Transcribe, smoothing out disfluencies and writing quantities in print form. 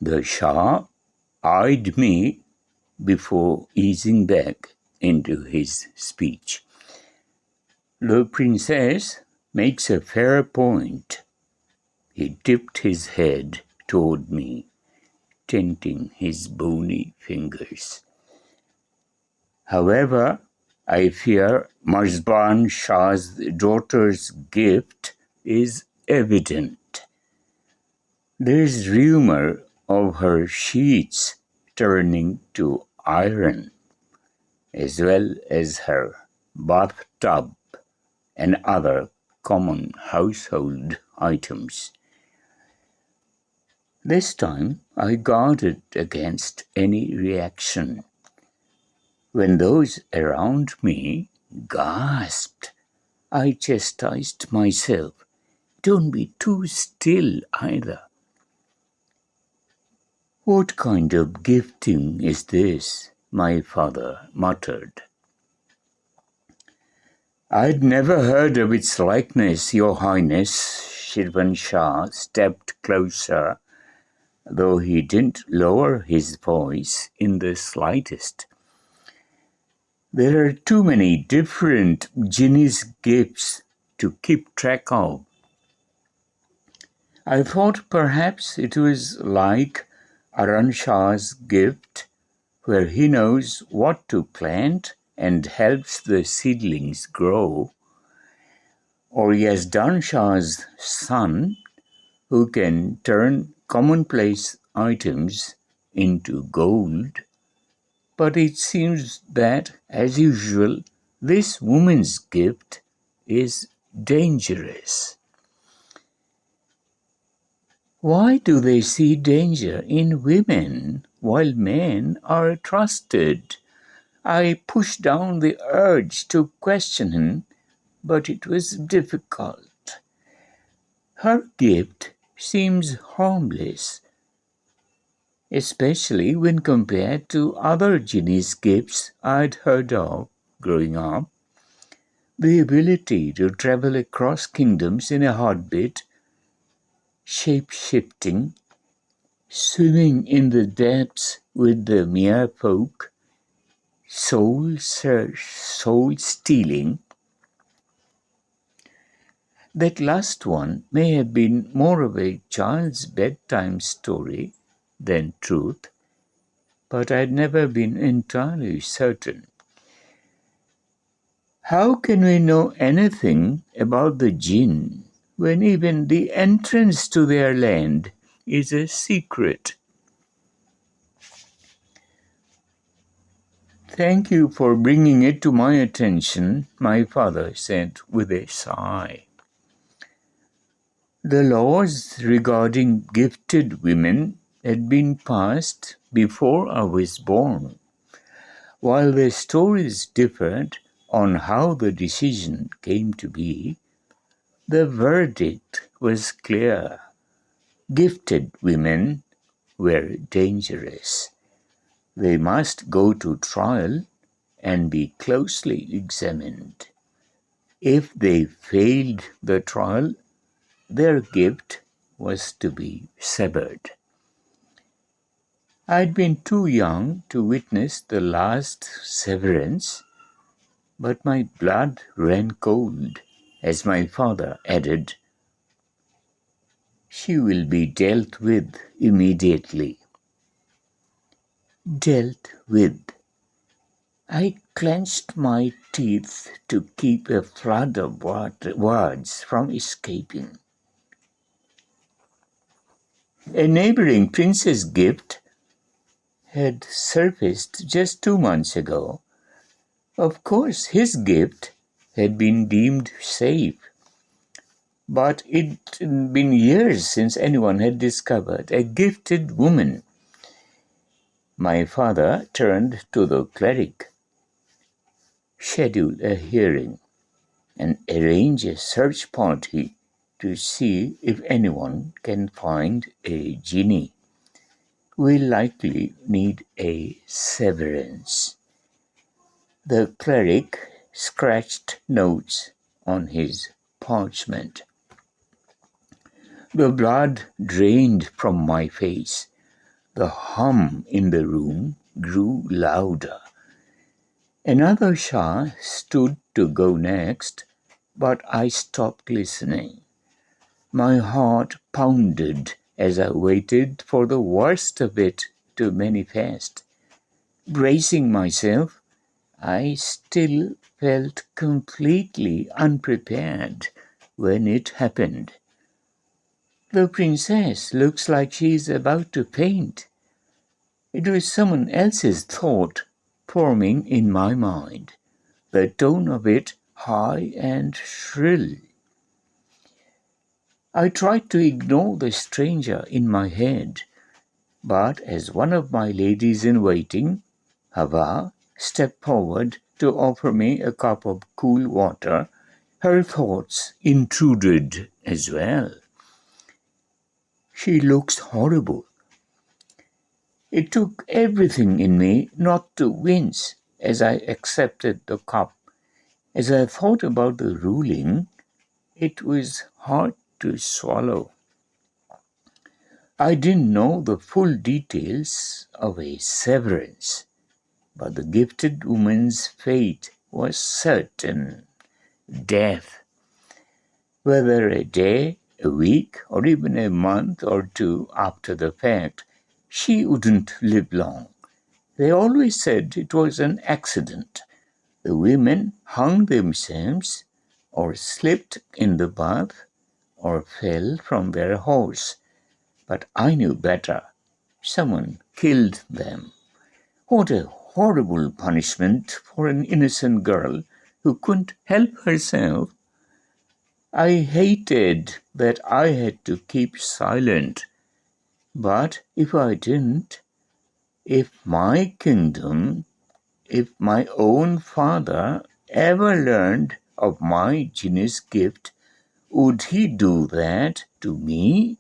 The Shah eyed me before easing back into his speech. The princess makes a fair point. He tipped his head toward me, tenting his bony fingers. However, I fear Marzban Shah's daughter's gift is evident. There is rumor of her sheets turning to iron, as well as her bathtub and other common household items. This time I guarded against any reaction. When those around me gasped, I chastised myself. Don't be too still either. What kind of gifting is this? My father muttered. I'd never heard of its likeness, Your Highness. Shirvan Shah stepped closer, though he didn't lower his voice in the slightest. There are too many different Jinn'S gifts to keep track of. I thought perhaps it was like Aran Shah's gift, where he knows what to plant and helps the seedlings grow, or Yazdan Shah's son, who can turn commonplace items into gold. But it seems that, as usual, this woman's gift is dangerous. Why do they see danger in women while men are trusted? I pushed down the urge to question him, but it was difficult. Her gift seems harmless, especially when compared to other Jinn'S gifts I'd heard of growing up. The ability to travel across kingdoms in a heartbeat, shape-shifting, swimming in the depths with the mere folk, soul-stealing. That last one may have been more of a child's bedtime story than truth, but I'd never been entirely certain. How can we know anything about the Jinn when even the entrance to their land is a secret? Thank you for bringing it to my attention, my father said with a sigh. The laws regarding gifted women had been passed before I was born. While the stories differed on how the decision came to be, the verdict was clear. Gifted women were dangerous. They must go to trial and be closely examined. If they failed the trial, their gift was to be severed. I'd been too young to witness the last severance, but my blood ran cold as my father added, "She will be dealt with immediately." Dealt with. I clenched my teeth to keep a flood of words from escaping. A neighboring prince's gift had surfaced just 2 months ago. Of course, his gift had been deemed safe, but it had been years since anyone had discovered a gifted woman. My father turned to the cleric. Schedule a hearing and arrange a search party to see if anyone can find a genie. We'll likely need a severance. The cleric scratched notes on his parchment. The blood drained from my face. The hum in the room grew louder. Another Shah stood to go next, but I stopped listening. My heart pounded as I waited for the worst of it to manifest. Bracing myself, I still felt completely unprepared when it happened. The princess looks like she's about to faint. It was someone else's thought forming in my mind, the tone of it high and shrill. I tried to ignore the stranger in my head, but as one of my ladies in waiting, Hava, stepped forward to offer me a cup of cool water, her thoughts intruded as well. She looks horrible. It took everything in me not to wince as I accepted the cup. As I thought about the ruling, it was hard to swallow. I didn't know the full details of a severance, but the gifted woman's fate was certain: death. Whether a day, a week, or even a month or two after the fact, she wouldn't live long. They always said it was an accident. The women hung themselves, or slipped in the bath, or fell from their horse. But I knew better. Someone killed them. What a horrible punishment for an innocent girl who couldn't help herself. I hated that I had to keep silent. But if I didn't, if my kingdom, if my own father ever learned of my Jinn'S gift, would he do that to me?